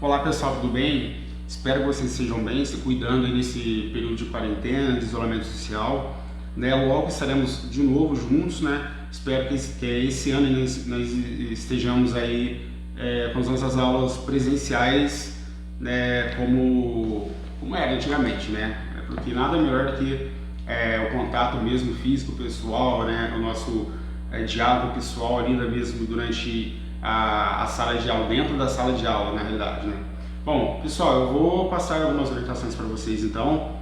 Olá pessoal, tudo bem? Espero que vocês estejam bem, se cuidando aí nesse período de quarentena, de isolamento social. Logo estaremos de novo juntos, né? Espero que esse ano nós estejamos aí com as nossas aulas presenciais, né? Como era antigamente, né? Porque nada melhor do que o contato mesmo físico, pessoal, né? O nosso diálogo pessoal ali mesmo durante a sala de aula, dentro da sala de aula, na realidade, né? Bom, pessoal, eu vou passar algumas orientações para vocês, então,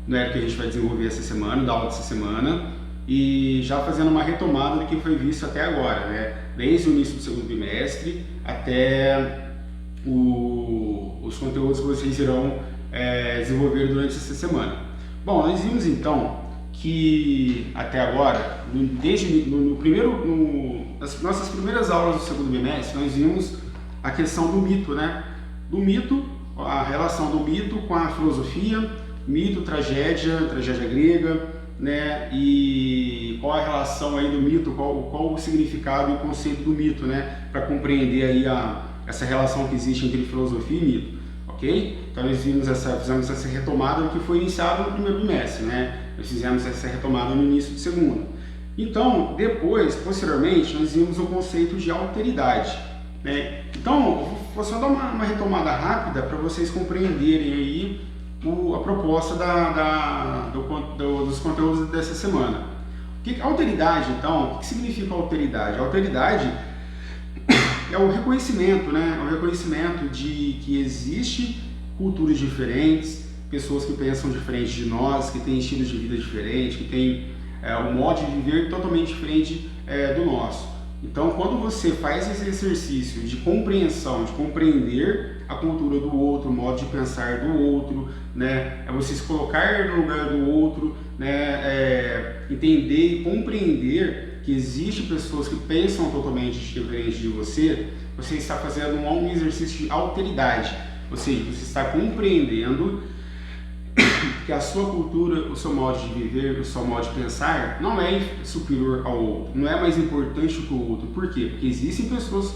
né, que a gente vai desenvolver essa semana, da aula dessa semana, e já fazendo uma retomada do que foi visto até agora, né? Desde o início do segundo bimestre até os conteúdos que vocês irão desenvolver durante essa semana. Bom, nós vimos então que até agora, nas nossas primeiras aulas do segundo bimestre, nós vimos a questão do mito, né? Do mito, a relação do mito com a filosofia, mito, tragédia grega, né? E qual a relação aí do mito, qual o significado e o conceito do mito, né? Para compreender aí essa relação que existe entre filosofia e mito, ok? Então nós fizemos essa retomada que foi iniciada no primeiro bimestre, né? Nós fizemos essa retomada no início do segundo. Então, posteriormente, nós vimos o conceito de alteridade, né? Então, vou só dar uma retomada rápida para vocês compreenderem aí a proposta dos conteúdos dessa semana. Alteridade, então, o que significa alteridade? Alteridade é o reconhecimento, né? É o reconhecimento de que existe culturas diferentes, pessoas que pensam diferente de nós, que têm estilos de vida diferentes, que têm um modo de viver totalmente diferente do nosso. Então, quando você faz esse exercício de compreensão, de compreender a cultura do outro, o modo de pensar do outro, né, é você se colocar no lugar do outro, né, entender e compreender que existem pessoas que pensam totalmente diferente de você, você está fazendo um exercício de alteridade, ou seja, você está compreendendo que a sua cultura, o seu modo de viver, o seu modo de pensar não é superior ao outro, não é mais importante que o outro. Por quê? Porque existem pessoas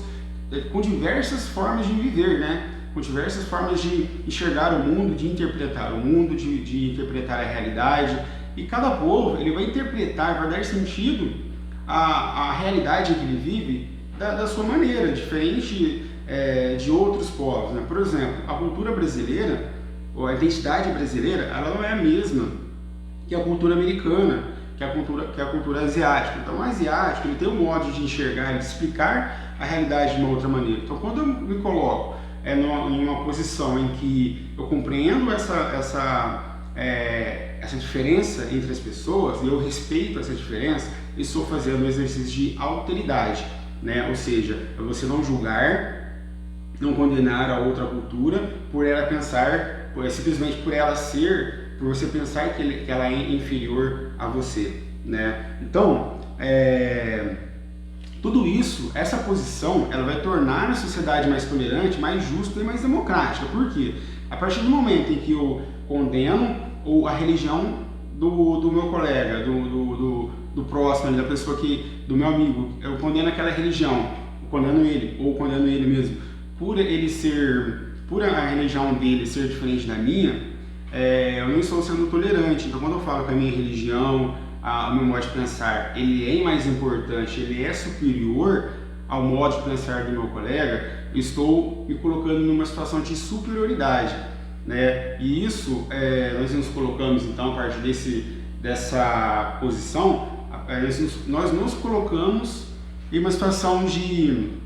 com diversas formas de viver, né? Com diversas formas de enxergar o mundo, de interpretar o mundo, de interpretar a realidade. E cada povo ele vai interpretar, vai dar sentido à realidade que ele vive da sua maneira, diferente de outros povos, né? Por exemplo, a cultura brasileira, a identidade brasileira, ela não é a mesma que a cultura americana, que a cultura asiática. Então, o asiático ele tem um modo de enxergar, de explicar a realidade de uma outra maneira. Então, quando eu me coloco em uma posição em que eu compreendo essa diferença entre as pessoas e eu respeito essa diferença, eu estou fazendo um exercício de alteridade, né? Ou seja, é você não julgar, não condenar a outra cultura por ela pensar, simplesmente por você pensar que ela é inferior a você, né? Então, tudo isso, essa posição, ela vai tornar a sociedade mais tolerante, mais justa e mais democrática. Por quê? A partir do momento em que eu condeno a religião do meu colega, do próximo, da pessoa do meu amigo, eu condeno aquela religião, condeno ele, ou condeno ele mesmo, por a religião dele ser diferente da minha, eu não estou sendo tolerante. Então, quando eu falo que a minha religião, o meu modo de pensar, ele é mais importante, ele é superior ao modo de pensar do meu colega, eu estou me colocando numa situação de superioridade, né? E isso, nós nos colocamos, então, a partir dessa posição, nós nos colocamos em uma situação de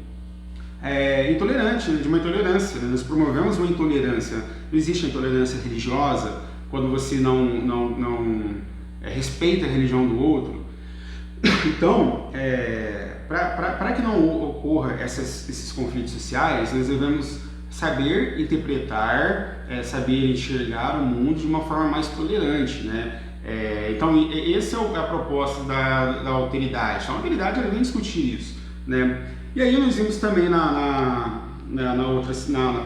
intolerante, de uma intolerância, né? Nós promovemos uma intolerância. Não existe a intolerância religiosa quando você não respeita a religião do outro. Então, para que não ocorra esses conflitos sociais, nós devemos saber interpretar, saber enxergar o mundo de uma forma mais tolerante, né? Então, essa é a proposta da alteridade. Então, a alteridade ela vem discutir isso, né? E aí nós vimos também na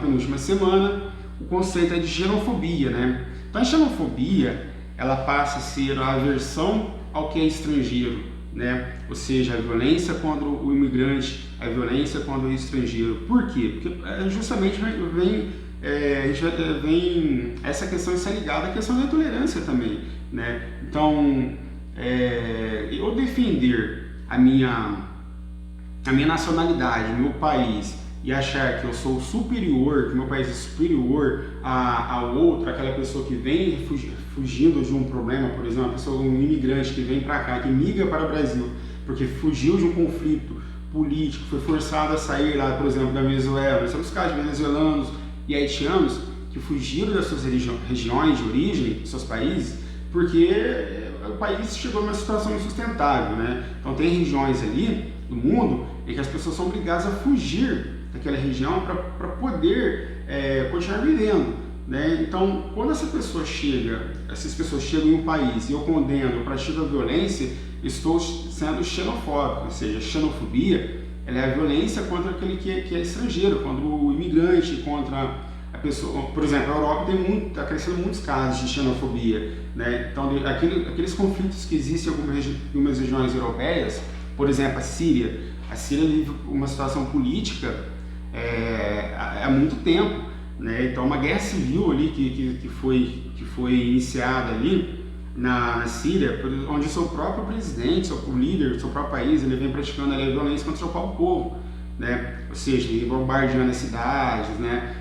penúltima semana o conceito de xenofobia, né? Então a xenofobia ela passa a ser a aversão ao que é estrangeiro, né? Ou seja, a violência contra o imigrante, a violência contra o estrangeiro. Por quê? Porque justamente essa questão está ligada à questão da intolerância também, né? Então, eu defender a minha nacionalidade, meu país, e achar que eu sou superior, que meu país é superior ao outro, aquela pessoa que vem fugindo de um problema, por exemplo, um imigrante que vem para cá, que migra para o Brasil, porque fugiu de um conflito político, foi forçado a sair lá, por exemplo, da Venezuela. Nós temos casos de venezuelanos e haitianos que fugiram das suas regiões de origem, dos seus países, porque o país chegou numa situação insustentável, né? Então tem regiões ali do mundo em que as pessoas são obrigadas a fugir daquela região para poder continuar vivendo, né? Então, quando essas pessoas chegam em um país e eu condeno, eu pratico a violência, estou sendo xenofóbico, ou seja, a xenofobia ela é a violência contra aquele que é estrangeiro, contra o imigrante, contra a pessoa. Por exemplo, a Europa está crescendo muitos casos de xenofobia, né? Então, aqueles conflitos que existem em algumas regiões europeias, por exemplo, a Síria vive uma situação política há muito tempo, né? Então, uma guerra civil ali que foi iniciada ali na Síria, onde o seu próprio presidente, seu líder do seu próprio país, ele vem praticando ali a violência contra o seu próprio povo, né? Ou seja, ele bombardeando as cidades, né?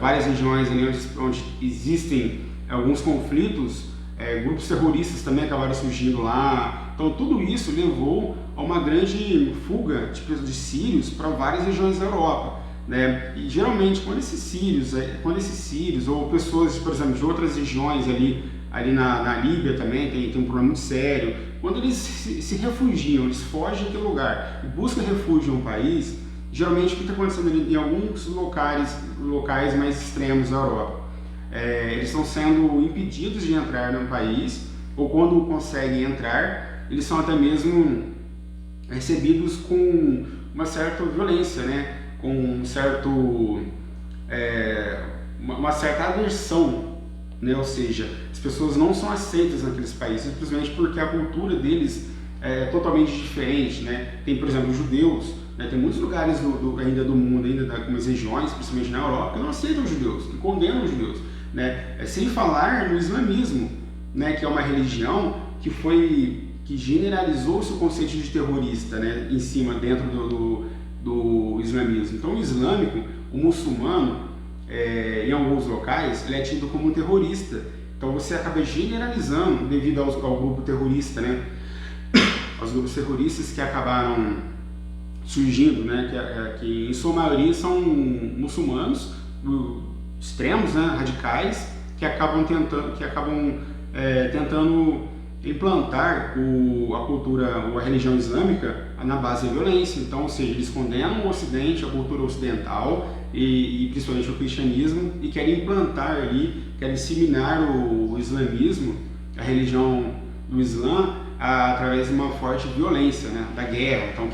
Várias regiões ali onde existem alguns conflitos, grupos terroristas também acabaram surgindo lá. Então tudo isso levou a uma grande fuga de sírios para várias regiões da Europa, né? E geralmente quando esses sírios ou pessoas, por exemplo, de outras regiões ali na Líbia também tem um problema muito sério, quando eles se refugiam, eles fogem daquele lugar e buscam refúgio em um país, geralmente o que está acontecendo ali em alguns locais mais extremos da Europa, eles estão sendo impedidos de entrar no país, ou quando conseguem entrar, eles são até mesmo recebidos com uma certa violência, né? Com uma certa aversão, né? Ou seja, as pessoas não são aceitas naqueles países simplesmente porque a cultura deles é totalmente diferente, né? Tem, por exemplo, os judeus, né? Tem muitos lugares ainda do mundo, algumas regiões, principalmente na Europa, que não aceitam os judeus, que condenam os judeus, né? Sem falar no islamismo, né? Que é uma religião que generalizou-se o conceito de terrorista, né? Dentro do islamismo. Então, o islâmico, o muçulmano, em alguns locais, ele é tido como um terrorista. Então, você acaba generalizando devido ao grupo terrorista, né? Os grupos terroristas que acabaram surgindo, né? Que em sua maioria são muçulmanos extremos, né? Radicais, que acabam tentando implantar a cultura ou a religião islâmica na base da violência. Então, ou seja, eles condenam o Ocidente, a cultura ocidental e principalmente o cristianismo, e querem implantar ali, querem disseminar o islamismo, a religião do Islã, através de uma forte violência, né, da guerra. Então,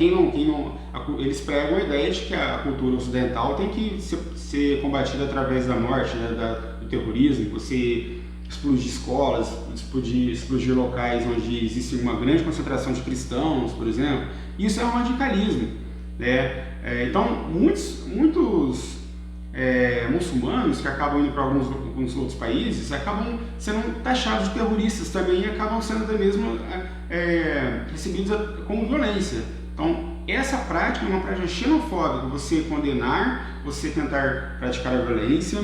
eles pregam a ideia de que a cultura ocidental tem que ser combatida através da morte, né, do terrorismo, você explodir escolas, explodir locais onde existe uma grande concentração de cristãos, por exemplo. Isso é um radicalismo, né? Então, muitos muçulmanos que acabam indo para alguns outros países acabam sendo taxados de terroristas também e acabam sendo até mesmo recebidos como violência. Então, essa prática é uma prática xenofóbica, você condenar, você tentar praticar a violência,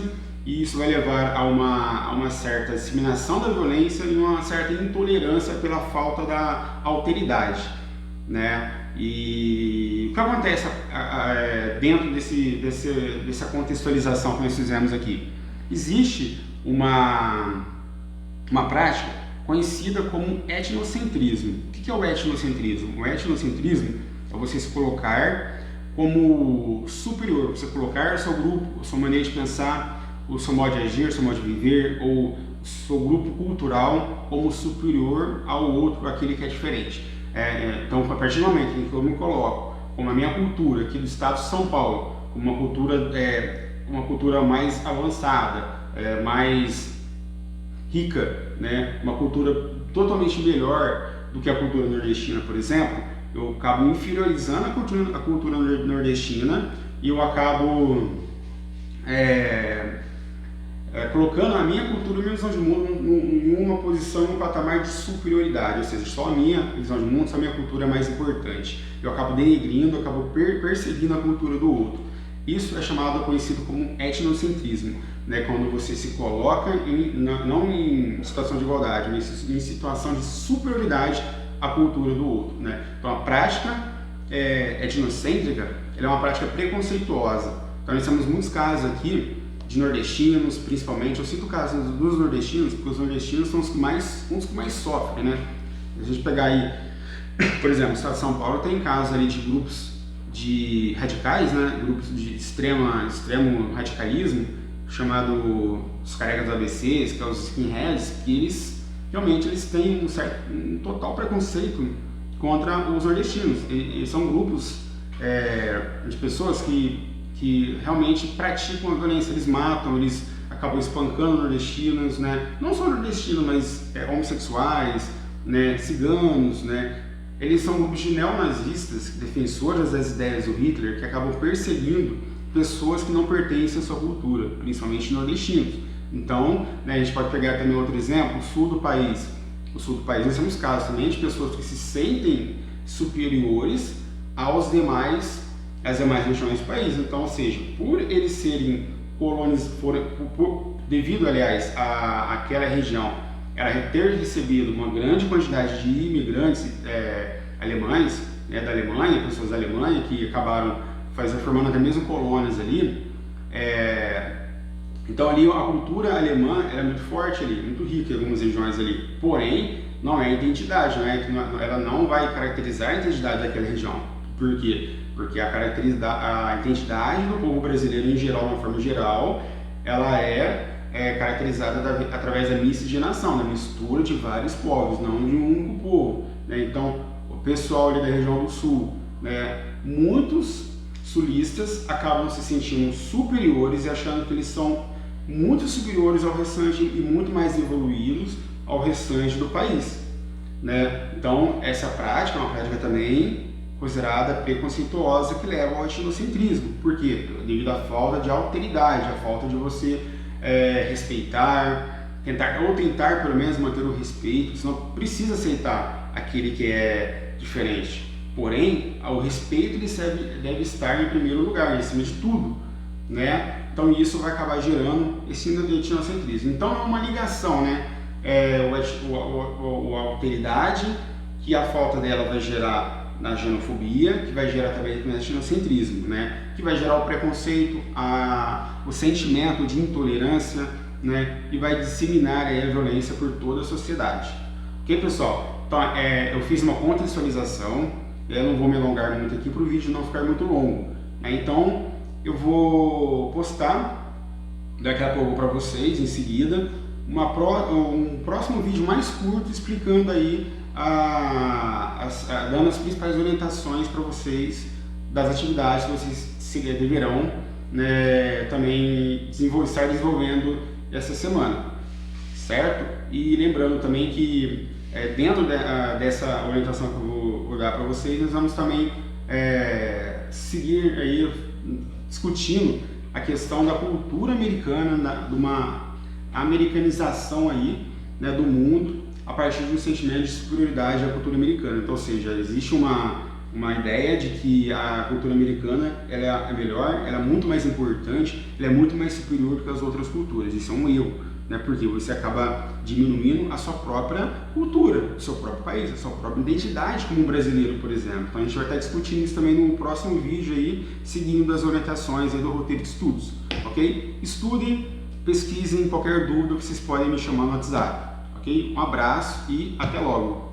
e isso vai levar a uma certa disseminação da violência e uma certa intolerância pela falta da alteridade, né? E o que acontece dentro dessa contextualização que nós fizemos aqui? Existe uma prática conhecida como etnocentrismo. O que é o etnocentrismo? O etnocentrismo é você se colocar como superior, você colocar o seu grupo, a sua maneira de pensar, o seu modo de agir, o seu modo de viver, ou o seu grupo cultural como superior ao outro, aquele que é diferente. Então, a partir do momento em que eu me coloco como a minha cultura aqui do estado de São Paulo, como uma cultura mais avançada, mais rica, né? Uma cultura totalmente melhor do que a cultura nordestina, por exemplo, eu acabo inferiorizando a cultura nordestina e eu acabo colocando a minha cultura e a minha visão de mundo em uma posição, em um patamar de superioridade, ou seja, só a minha visão de mundo, só a minha cultura é mais importante. Eu acabo denegrindo, eu acabo perseguindo a cultura do outro. Isso é conhecido como etnocentrismo, né? Quando você se coloca não em situação de igualdade, mas em situação de superioridade à cultura do outro, né? Então a prática etnocêntrica ela é uma prática preconceituosa. Então nós temos muitos casos aqui de nordestinos, principalmente. Eu cito o caso dos nordestinos, porque os nordestinos são uns que mais sofrem, né? A gente pegar aí, por exemplo, o estado de São Paulo tem casos ali de grupos de radicais, né? Grupos de extremo radicalismo, chamado os carecas ABCs, que é os skinheads, que eles realmente têm um total preconceito contra os nordestinos. E são grupos de pessoas que realmente praticam a violência, eles matam, eles acabam espancando nordestinos, né? Não só nordestinos, mas homossexuais, né? Ciganos, né? Eles são grupos de neonazistas, defensores das ideias do Hitler, que acabam perseguindo pessoas que não pertencem à sua cultura, principalmente nordestinos. Então, né, a gente pode pegar também outro exemplo, o sul do país. O sul do país, nós temos casos também de pessoas que se sentem superiores às demais regiões do país. Então, ou seja, por eles serem devido, aliás, àquela região ela ter recebido uma grande quantidade de imigrantes alemães, né, da Alemanha, pessoas da Alemanha que acabaram formando até mesmo colônias ali. Então ali a cultura alemã era muito forte ali, muito rica em algumas regiões ali. Porém, não é a identidade, ela não vai caracterizar a identidade daquela região. Por quê? Porque a identidade do povo brasileiro em geral, de uma forma geral, ela é caracterizada através da miscigenação, da mistura de vários povos, não de um único povo, né? Então, o pessoal ali da região do sul, né, muitos sulistas acabam se sentindo superiores e achando que eles são muito superiores ao restante e muito mais evoluídos ao restante do país, né? Então, essa prática é uma prática também considerada preconceituosa que leva ao etnocentrismo. Por quê? Devido à falta de alteridade, à falta de você respeitar, tentar pelo menos manter o respeito. Você não precisa aceitar aquele que é diferente. Porém, o respeito deve estar em primeiro lugar, em cima de tudo, né? Então isso vai acabar gerando esse etnocentrismo. Então é uma ligação, né? A alteridade, que a falta dela vai gerar na xenofobia, que vai gerar também no etnocentrismo, né? Que vai gerar o preconceito, o sentimento de intolerância, né? E vai disseminar aí a violência por toda a sociedade. Ok, pessoal? Então, eu fiz uma contextualização, eu não vou me alongar muito aqui para o vídeo não ficar muito longo, né? Então, eu vou postar daqui a pouco para vocês, em seguida, um próximo vídeo mais curto explicando aí dando as principais orientações para vocês das atividades que vocês deverão, né, também estar desenvolvendo essa semana, certo? E lembrando também que dentro dessa orientação que eu vou dar para vocês, nós vamos também seguir aí discutindo a questão da cultura americana, de uma americanização aí, né, do mundo, a partir de um sentimento de superioridade à cultura americana. Então, ou seja, existe uma ideia de que a cultura americana ela é melhor, ela é muito mais importante, ela é muito mais superior do que as outras culturas. Isso é um erro, né? Porque você acaba diminuindo a sua própria cultura, o seu próprio país, a sua própria identidade como brasileiro, por exemplo. Então a gente vai estar discutindo isso também no próximo vídeo aí, seguindo as orientações aí do roteiro de estudos, ok? Estudem, pesquisem, qualquer dúvida vocês podem me chamar no WhatsApp. Um abraço e até logo!